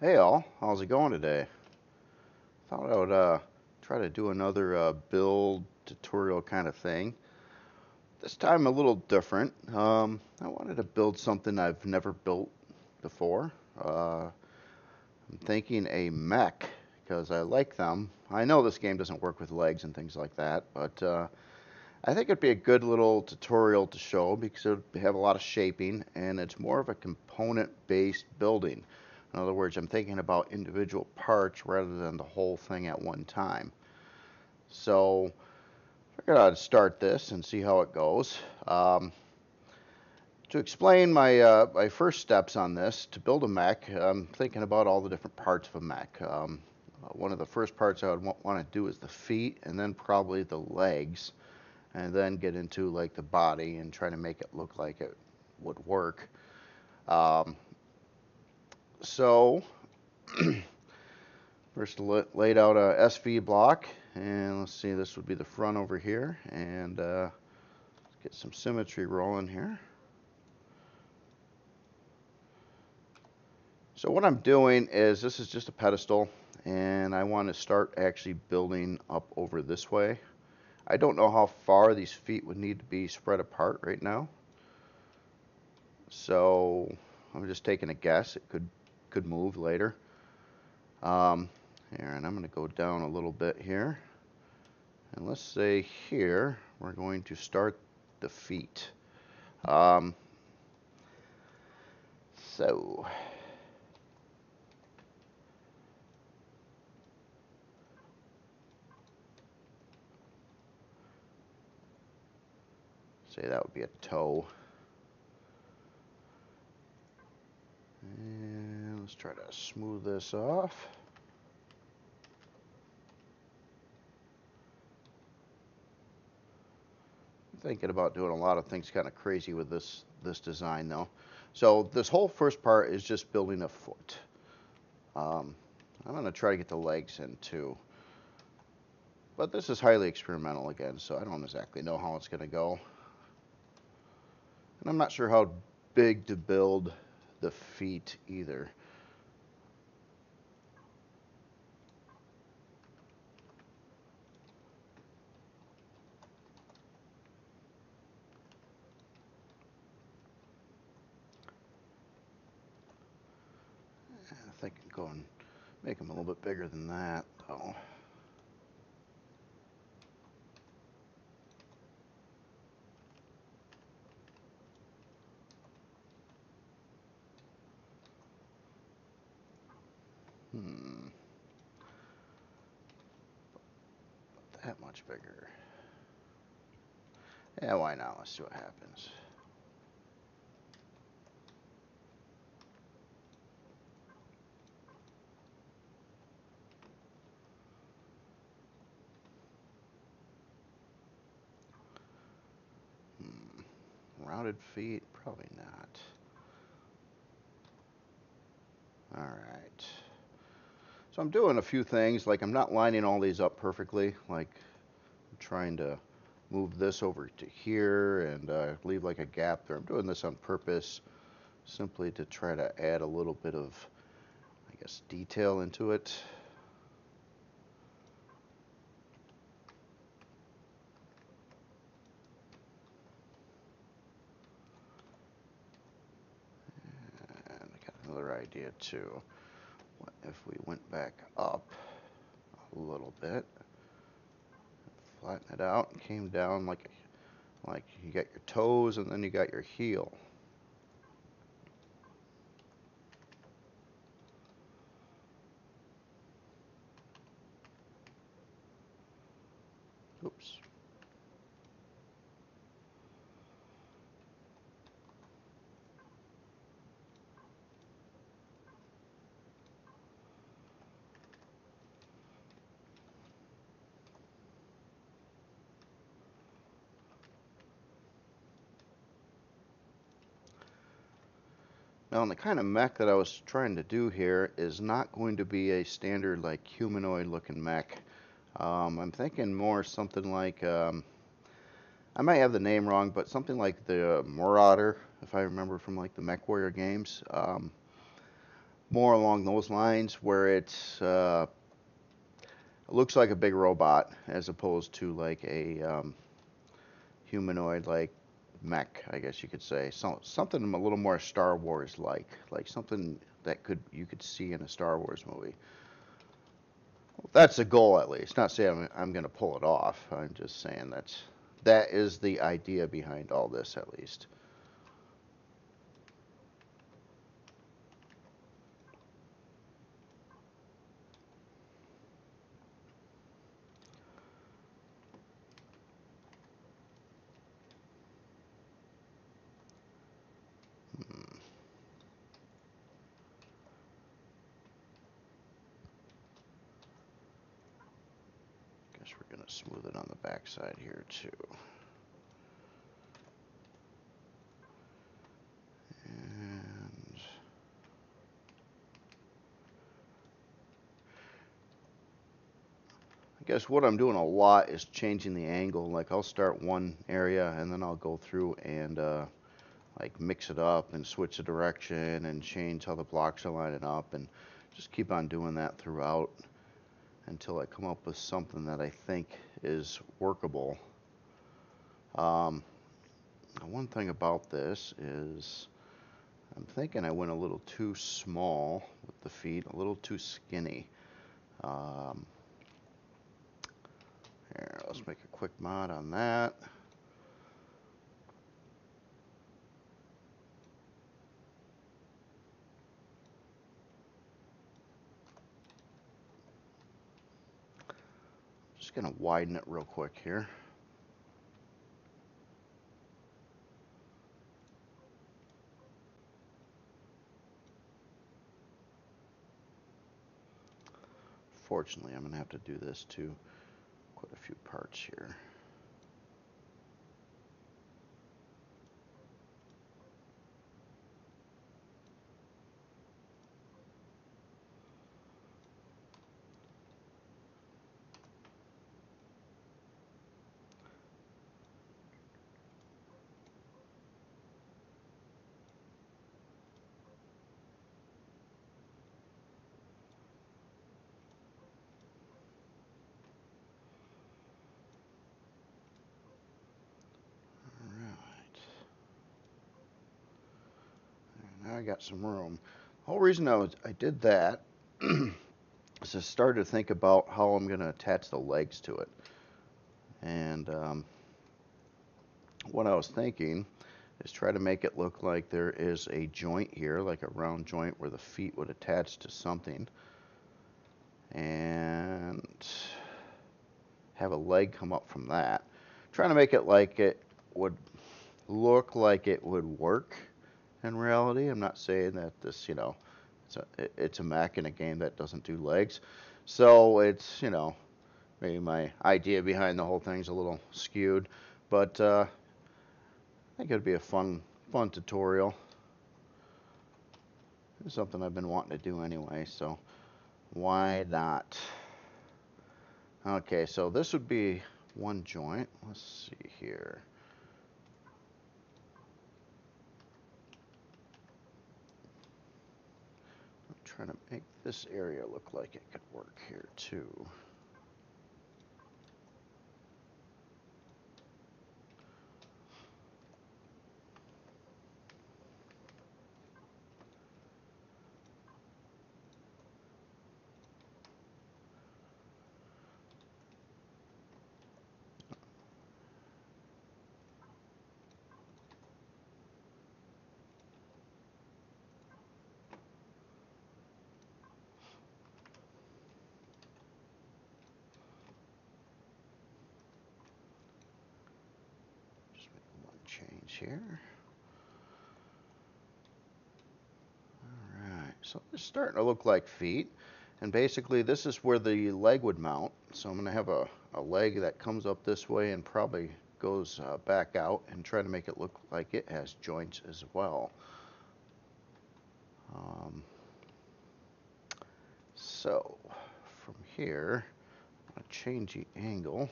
Hey all, how's it going today? Thought I would try to do another build tutorial kind of thing. This time a little different. I wanted to build something I've never built before. I'm thinking a mech because I like them. I know this game doesn't work with legs and things like that, but I think it'd be a good little tutorial to show because it would have a lot of shaping and it's more of a component-based building. In other words, I'm thinking about individual parts rather than the whole thing at one time. So I figured I'd start this and see how it goes. To explain my first steps on this, to build a mech, I'm thinking about all the different parts of a mech. One of the first parts I would want to do is the feet and then probably the legs, and then get into like the body and try to make it look like it would work. Um, so first laid out a SV block, and let's see, this would be the front over here, and get some symmetry rolling here. So what I'm doing is, this is just a pedestal, and I want to start actually building up over this way. I don't know how far these feet would need to be spread apart right now, so I'm just taking a guess. It could move later. Here, and I'm going to go down a little bit here. And let's say here, we're going to start the feet. Um, so, say that would be a toe. And let's try to smooth this off. Thinking about doing a lot of things kind of crazy with this design though. So this whole first part is just building a foot. I'm going to try to get the legs in too. But this is highly experimental again, so I don't exactly know how it's going to go. And I'm not sure how big to build the feet either. I think I can go and make them a little bit bigger than that, though. Hmm. That much bigger. Yeah, why not? Let's see what happens. Rounded feet? Probably not. Alright. So I'm doing a few things, like I'm not lining all these up perfectly, like I'm trying to move this over to here and leave like a gap there. I'm doing this on purpose, simply to try to add a little bit of, I guess, detail into it. And I got another idea too. What if we went back up a little bit, flatten it out, and came down like you got your toes and then you got your heel. Oops. Now, the kind of mech that I was trying to do here is not going to be a standard like humanoid looking mech. I'm thinking more something like, I might have the name wrong, but something like the Marauder, if I remember from like the Mech Warrior games. more along those lines where it looks like a big robot as opposed to like a humanoid like mech, I guess you could say. Something a little more Star Wars like something that you could see in a Star Wars movie. That's the goal, at least. Not saying I'm going to pull it off. I'm just saying that is the idea behind all this, at least. Hmm. Guess we're going to smooth it on the back side here too. And I guess what I'm doing a lot is changing the angle. Like I'll start one area and then I'll go through and like mix it up and switch the direction and change how the blocks are lining up and just keep on doing that throughout until I come up with something that I think is workable. One thing about this is I'm thinking I went a little too small with the feet, a little too skinny. Um, Here, let's make a quick mod on that. Just gonna widen it real quick here. Fortunately, I'm gonna have to do this to quite a few parts here. Now I got some room. The whole reason I did that is I started to think about how I'm going to attach the legs to it. And what I was thinking is try to make it look like there is a joint here, like a round joint where the feet would attach to something. And have a leg come up from that. Trying to make it like it would look like it would work in reality. I'm not saying that this, it's a mech in a game that doesn't do legs. So it's, maybe my idea behind the whole thing's a little skewed. But I think it'd be a fun tutorial. It's something I've been wanting to do anyway, so why not? Okay, so this would be one joint. Let's see here. I'm trying to make this area look like it could work here too. Just make one change here. Alright, so it's starting to look like feet. And basically this is where the leg would mount. So I'm going to have a leg that comes up this way and probably goes back out and try to make it look like it has joints as well. So from here, I'm going to change the angle.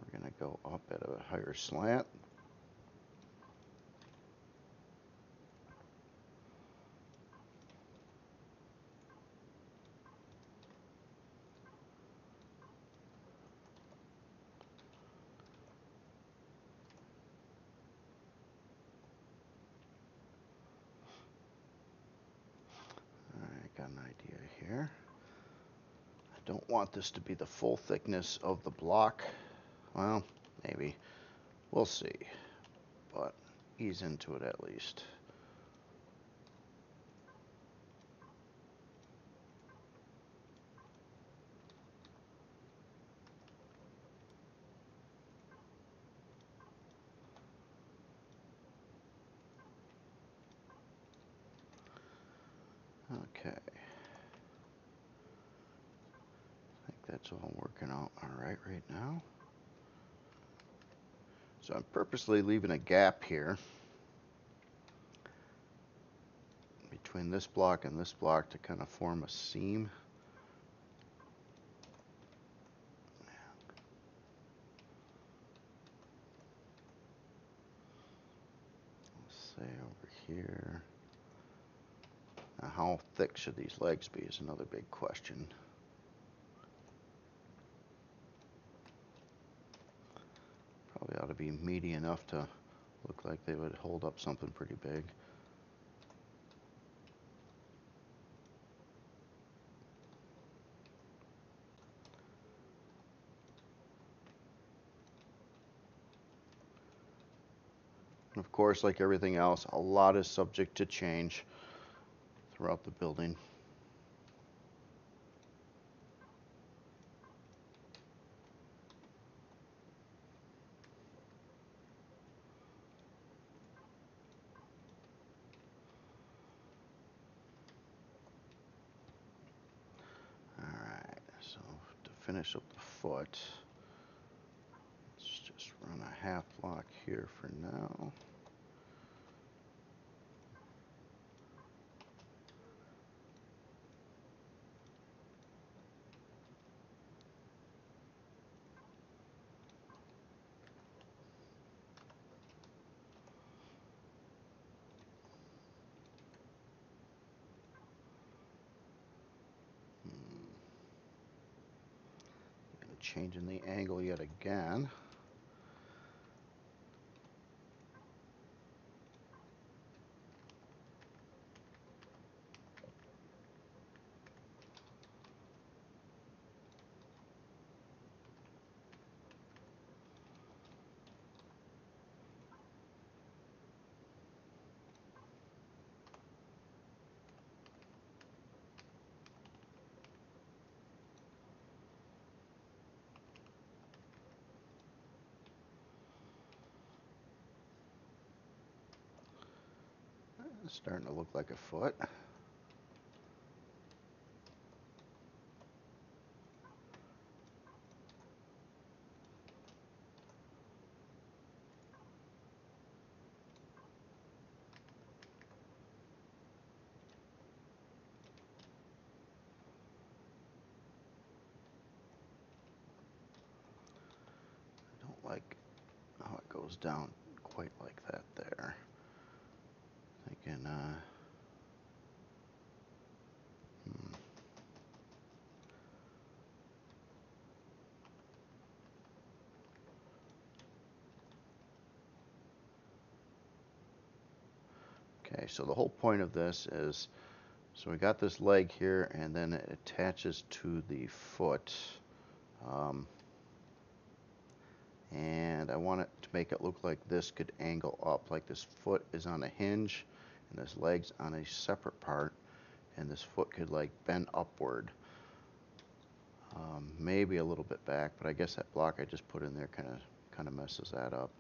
We're going to go up at a higher slant. here. I don't want this to be the full thickness of the block. Well, maybe. We'll see. But ease into it at least. Okay. I think that's all working out all right now. So I'm purposely leaving a gap here between this block and this block to kind of form a seam. Let's say over here. Now, how thick should these legs be is another big question. Probably ought to be meaty enough to look like they would hold up something pretty big. And of course, like everything else, a lot is subject to change throughout the building. Alright, so to finish up the foot, let's just run a half block here for now. Changing the angle yet again. It's starting to look like a foot. I don't like how it goes down quite like that there. Thinking, Okay, so the whole point of this is, so we got this leg here, and then it attaches to the foot. And I want it to make it look like this could angle up, like this foot is on a hinge, and this leg's on a separate part, and this foot could like bend upward. Maybe a little bit back, but I guess that block I just put in there kind of messes that up.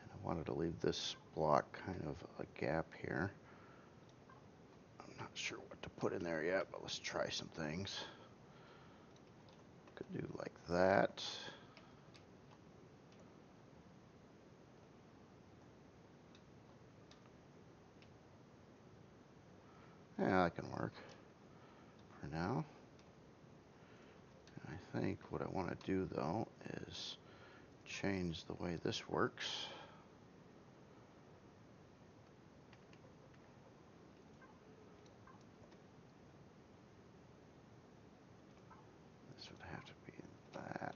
And I wanted to leave this block kind of a gap here. I'm not sure what to put in there yet, but let's try some things. Could do like that. Yeah, that can work for now. I think what I want to do though is change the way this works. This would have to be that.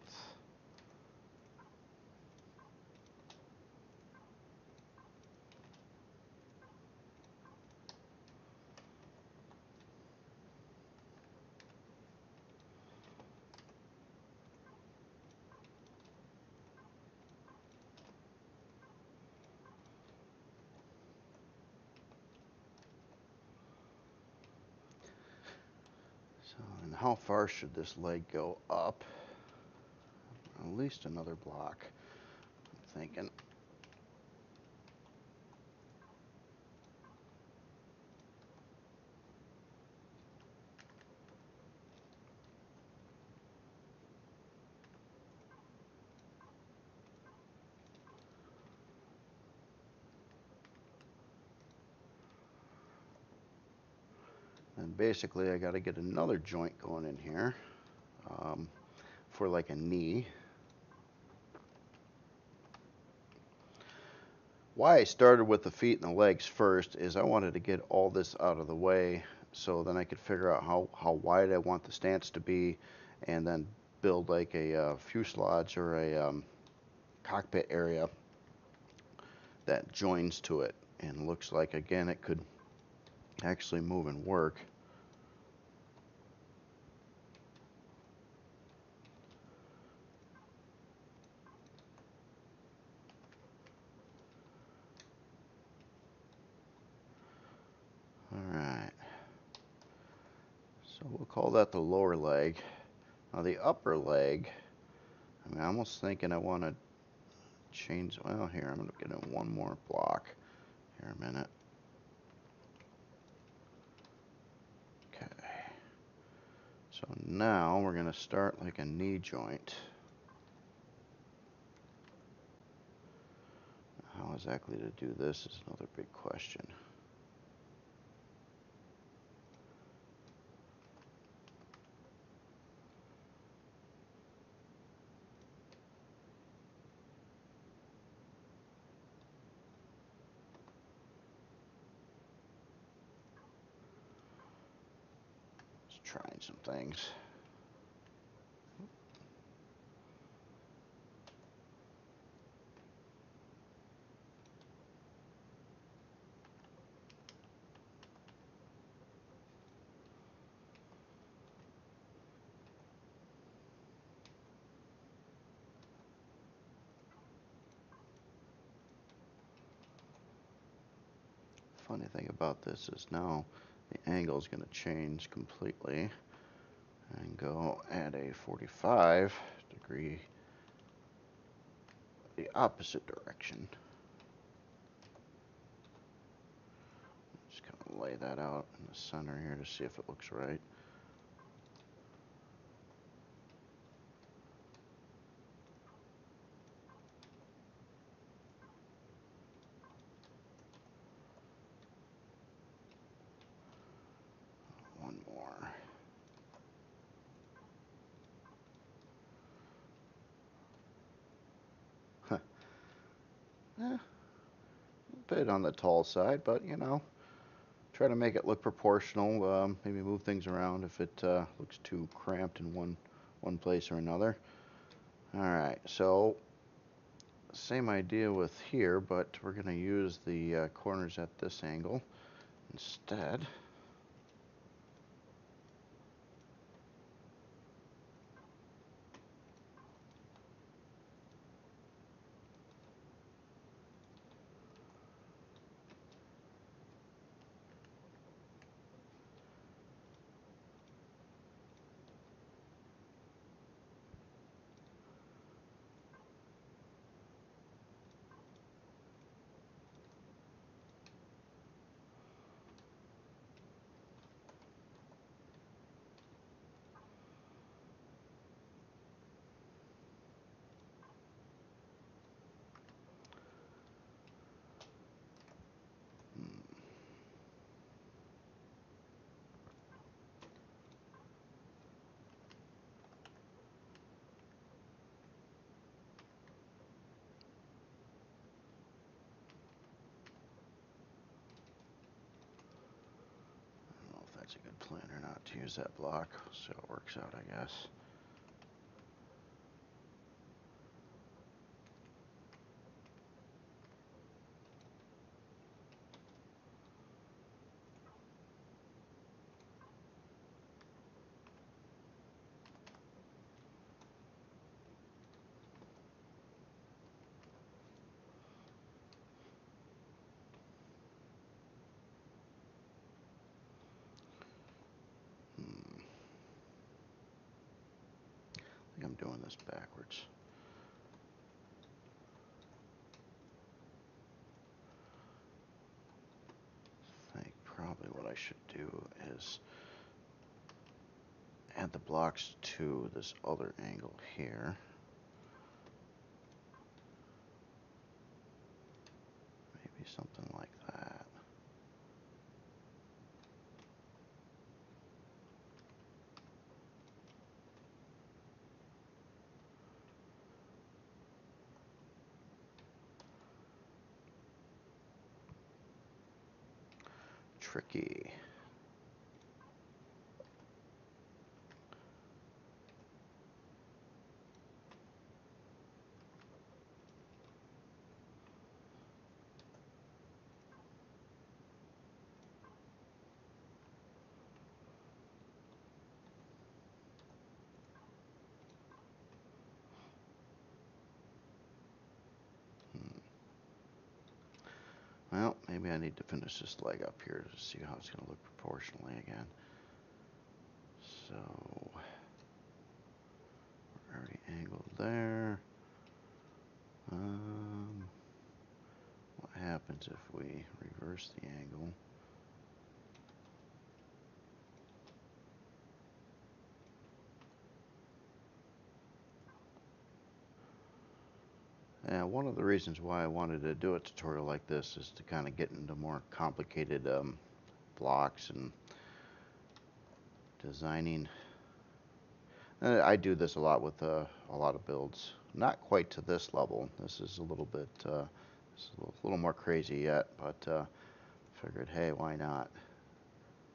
how far should this leg go up? At least another block, I'm thinking. And basically I got to get another joint going in here for like a knee. Why I started with the feet and the legs first is I wanted to get all this out of the way so then I could figure out how wide I want the stance to be, and then build like a fuselage or a cockpit area that joins to it and looks like, again, it could actually move and work. Alright, so we'll call that the lower leg. Now the upper leg, I'm almost thinking I want to change, well, here, I'm going to get in one more block. Here a minute. Okay. So now we're going to start like a knee joint. How exactly to do this is another big question. Just trying some things. Funny thing about this is now the angle is going to change completely and go at a 45-degree, the opposite direction. Just kind of lay that out in the center here to see if it looks right. One more. A bit on the tall side, but you know, try to make it look proportional. Maybe move things around if it looks too cramped in one place or another. All right, so same idea with here, but we're going to use the corners at this angle instead. That's a good plan or not to use that block, so it works out, I guess. doing this backwards. I think probably what I should do is add the blocks to this other angle here. Maybe something like that. Tricky. Well, maybe I need to finish this leg up here to see how it's going to look proportionally again. So, we're already angled there. What happens if we reverse the angle? And one of the reasons why I wanted to do a tutorial like this is to kind of get into more complicated blocks and designing. I do this a lot with a lot of builds. Not quite to this level. This is a little bit, it's a little more crazy yet, but figured, hey, why not?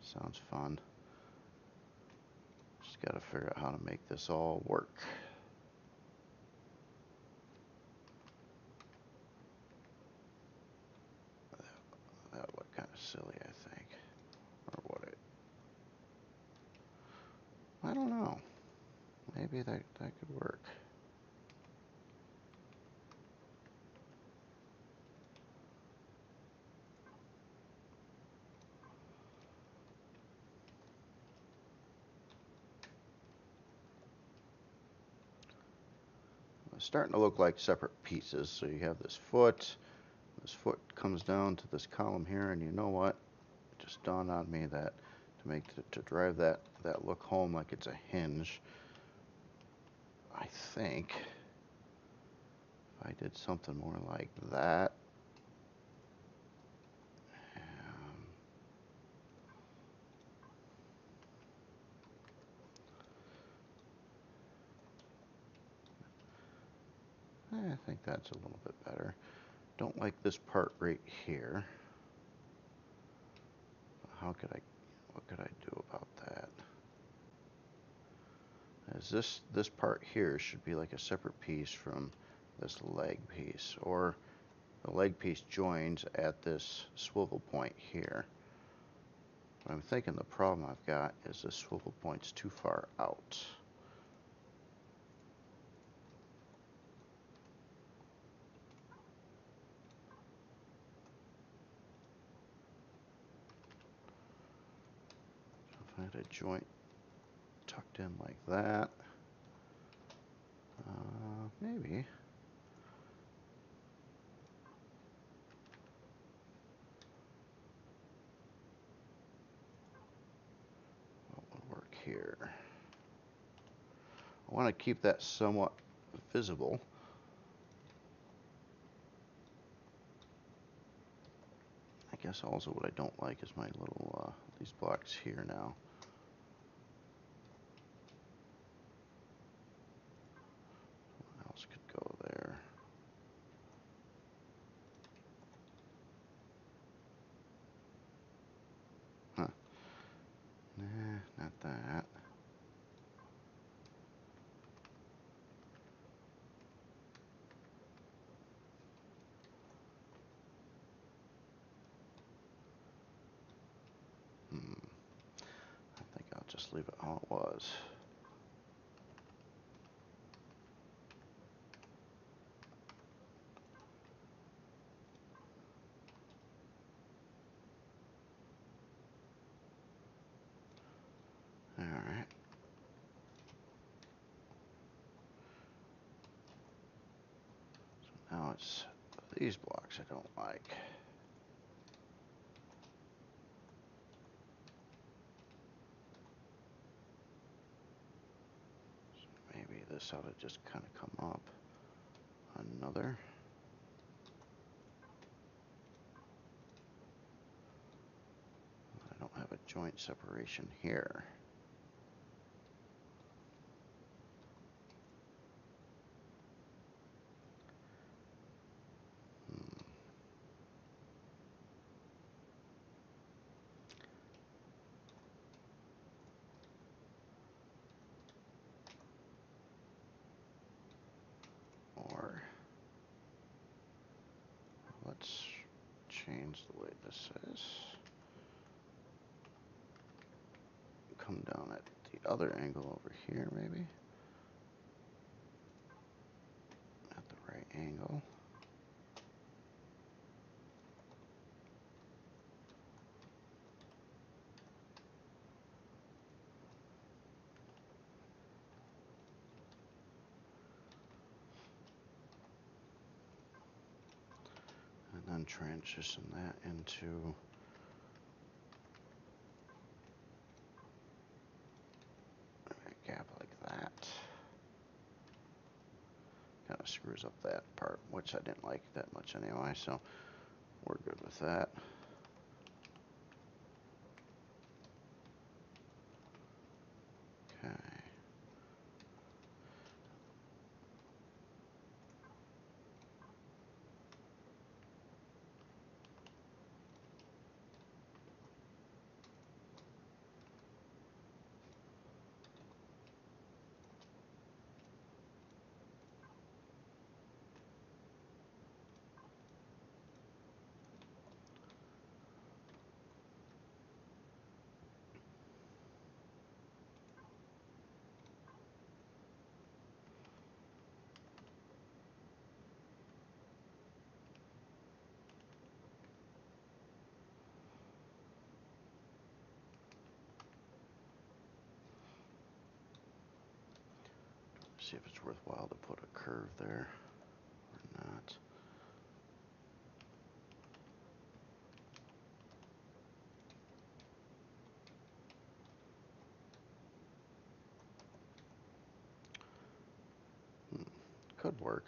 Sounds fun. Just got to figure out how to make this all work. That would look kind of silly, I think. Or would it? I don't know. Maybe that could work. It's starting to look like separate pieces. So you have this foot comes down to this column here, and you know what? It just dawned on me that to drive that look home like it's a hinge, I think if I did something more like that, I think that's a little bit better. Don't like this part right here. What could I do about that? As this part here should be like a separate piece from this leg piece, or the leg piece joins at this swivel point here. But I'm thinking the problem I've got is the swivel point's too far out. If I had a joint tucked in like that, maybe. What would work here? I want to keep that somewhat visible. I guess also what I don't like is my little, these blocks here now. What else could go there? Huh. Nah, not that. I think I'll just leave it how it was. Alright. It's these blocks I don't like. So maybe this ought to just kind of come up. Another. I don't have a joint separation here. Or let's change the way this is. Come down at the other angle over here, maybe. At the right angle. And then transition that into a gap like that. Kind of screws up that part, which I didn't like that much anyway, so we're good with that. Okay. See if it's worthwhile to put a curve there or not. Could work.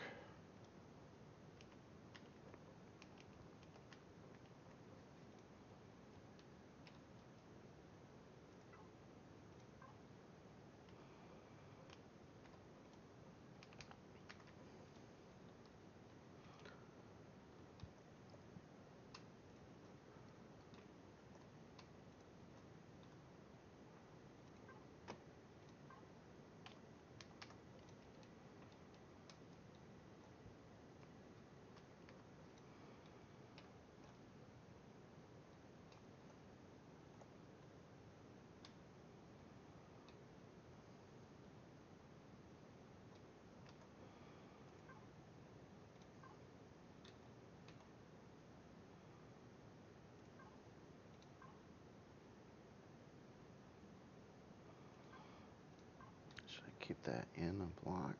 Should I keep that in a block?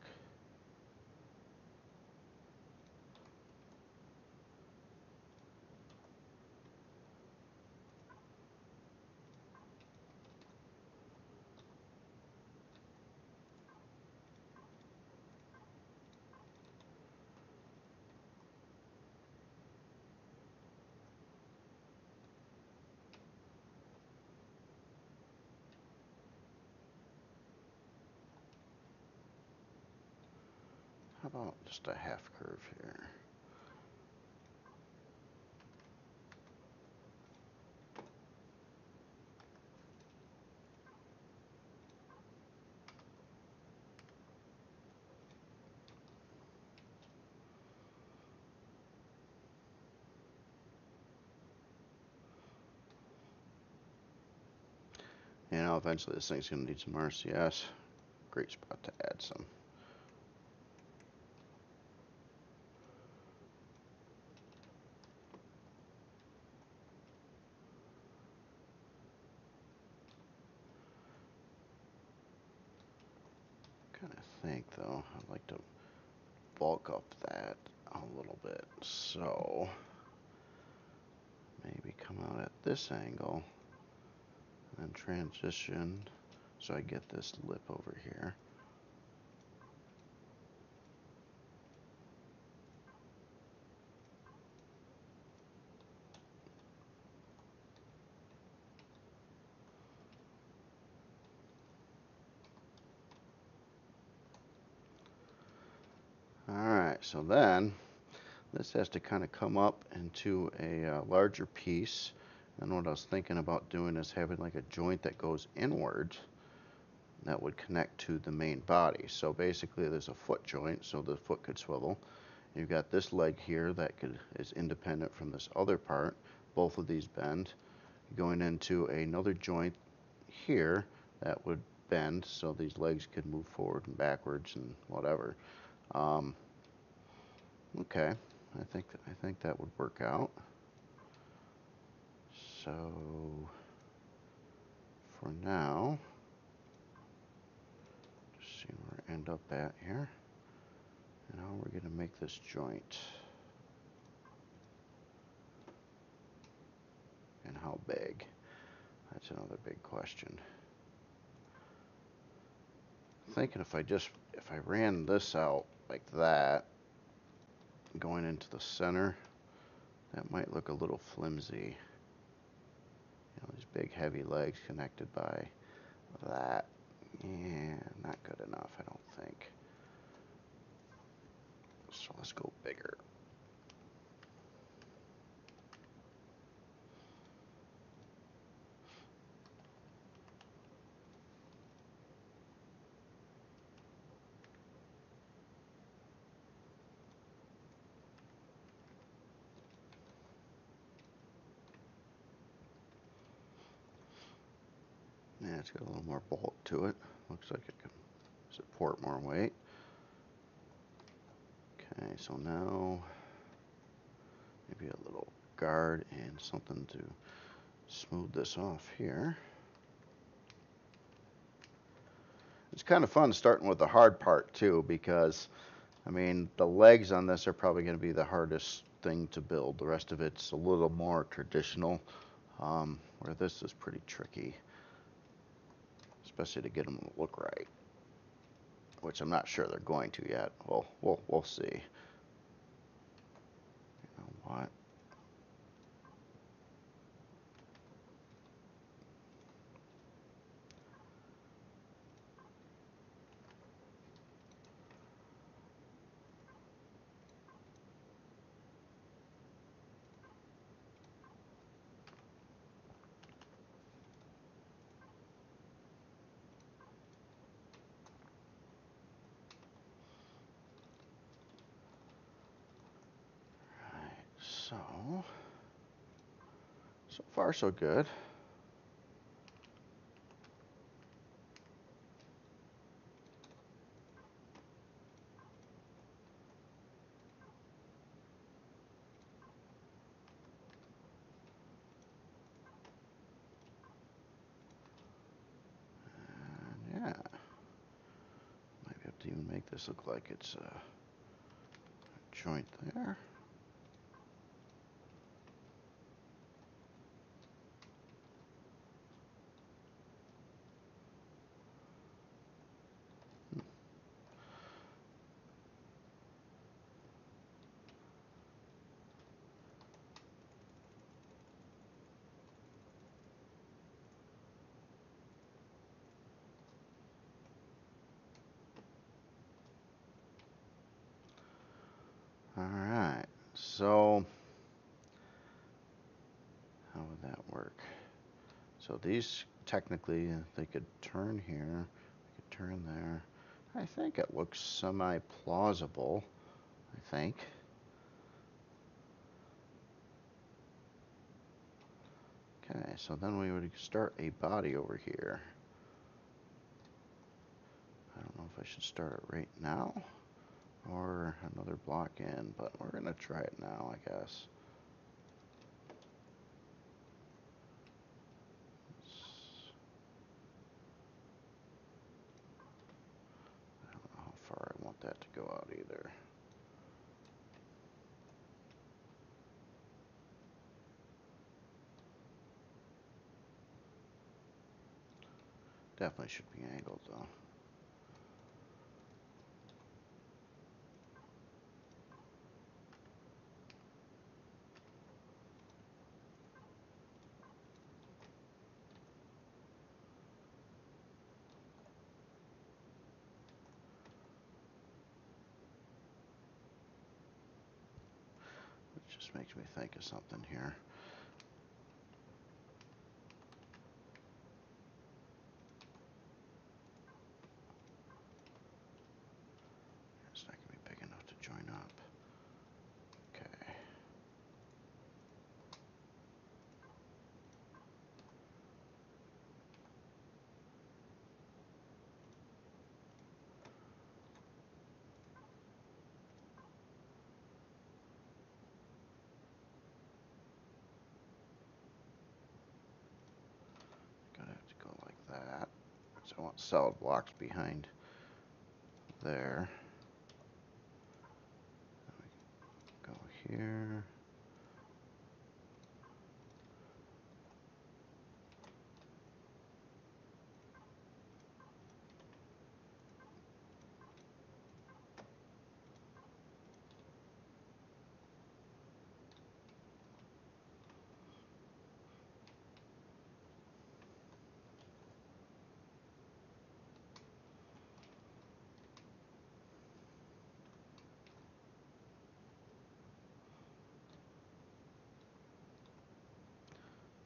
How about just a half curve here? You know, eventually this thing's going to need some RCS. Great spot to add some. Kind of think, though, I'd like to bulk up that a little bit. So maybe come out at this angle and transition so I get this lip over here. Alright, so then this has to kind of come up into a larger piece. And what I was thinking about doing is having like a joint that goes inward that would connect to the main body. So basically there's a foot joint, so the foot could swivel. You've got this leg here that is independent from this other part. Both of these bend. Going into another joint here that would bend, so these legs could move forward and backwards and whatever. Okay, I think that would work out. So for now, just see where I end up at here, and how we're going to make this joint, and how big. That's another big question. I'm thinking if I ran this out like that, going into the center, that might look a little flimsy. You know, these big heavy legs connected by that. Yeah, not good enough, I don't think. So let's go bigger. Yeah, it's got a little more bulk to it. Looks like it can support more weight. Okay, so now maybe a little guard and something to smooth this off here. It's kind of fun starting with the hard part too, because I mean the legs on this are probably going to be the hardest thing to build. The rest of it's a little more traditional, where this is pretty tricky, especially to get them to look right, which I'm not sure they're going to yet. Well, we'll see. You know what? So far so good. And yeah, might have to even make this look like it's a joint there. Alright, so how would that work? So these technically they could turn here, they could turn there. I think it looks semi-plausible, I think. Okay, so then we would start a body over here. I don't know if I should start it right now or another block in, but we're going to try it now, I guess. I don't know how far I want that to go out either. Definitely should be angled though. It just makes me think of something here. It's not going to be big enough to join up. Okay. Gonna have to go like that. So I want solid blocks behind there. Go here.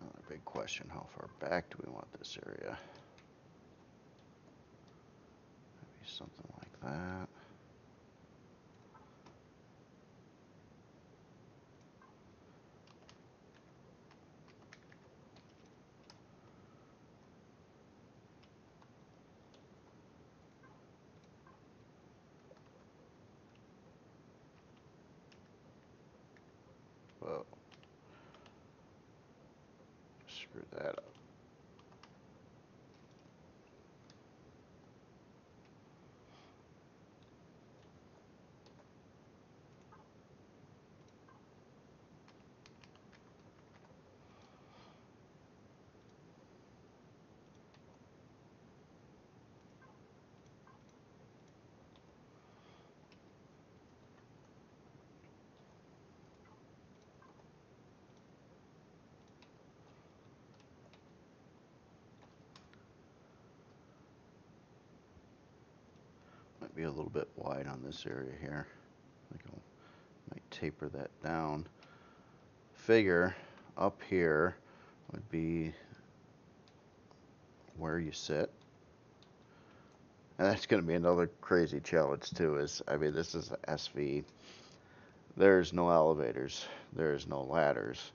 Another big question, how far back do we want this area? Maybe something like that. Whoa. Screw that up. Might be a little bit wide on this area here. I think I might taper that down. Figure up here would be where you sit. And that's going to be another crazy challenge too, I mean, this is a SV. There's no elevators. There's no ladders.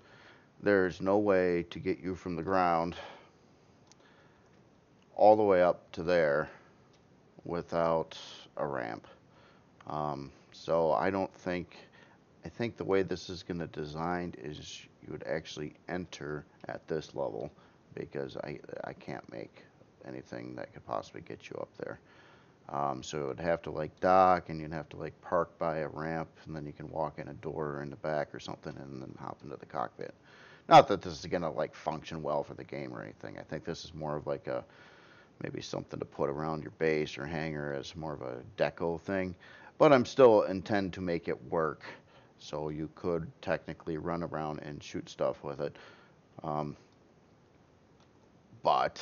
There's no way to get you from the ground all the way up to there without a ramp. So I think the way this is going to designed is you would actually enter at this level because I can't make anything that could possibly get you up there. So it would have to like dock, and you'd have to like park by a ramp, and then you can walk in a door in the back or something, and then hop into the cockpit. Not that this is gonna like function well for the game or anything. I think this is more of like a maybe something to put around your base or hangar as more of a deco thing. But I'm still intend to make it work, so you could technically run around and shoot stuff with it. Um, but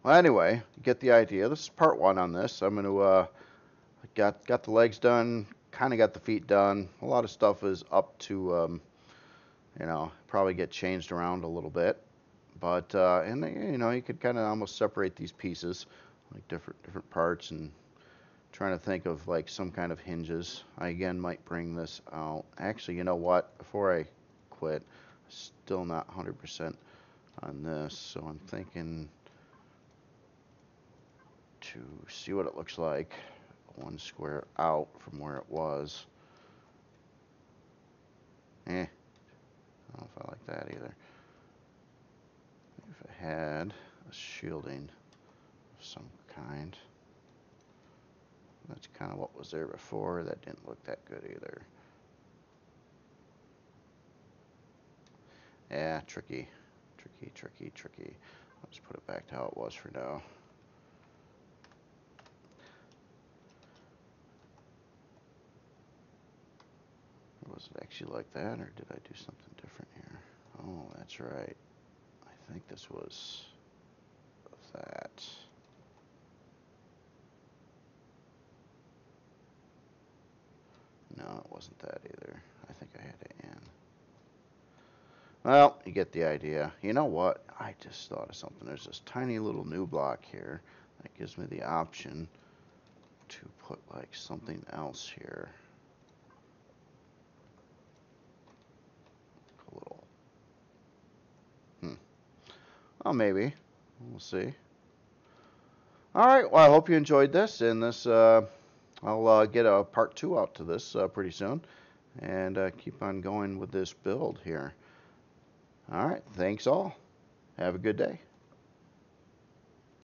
well, anyway, you get the idea. This is part one on this. I'm gonna got the legs done, kind of got the feet done. A lot of stuff is up to probably get changed around a little bit. But and you could kind of almost separate these pieces, like different parts, and trying to think of like some kind of hinges. I again might bring this out. Actually, you know what? Before I quit, still not 100% on this, so I'm thinking to see what it looks like. One square out from where it was. I don't know if I like that either. If I had a shielding of some kind. That's kind of what was there before. That didn't look that good either. Yeah, tricky. I'll just put it back to how it was for now. Was it actually like that, or did I do something different here? Oh, that's right. I think this was that. No, it wasn't that either. I think I had to end. Well, you get the idea. You know what? I just thought of something. There's this tiny little new block here that gives me the option to put like something else here. A little. Oh, maybe. We'll see. All right. Well, I hope you enjoyed this. And this, I'll get a part 2 out to this pretty soon, and keep on going with this build here. All right. Thanks all. Have a good day.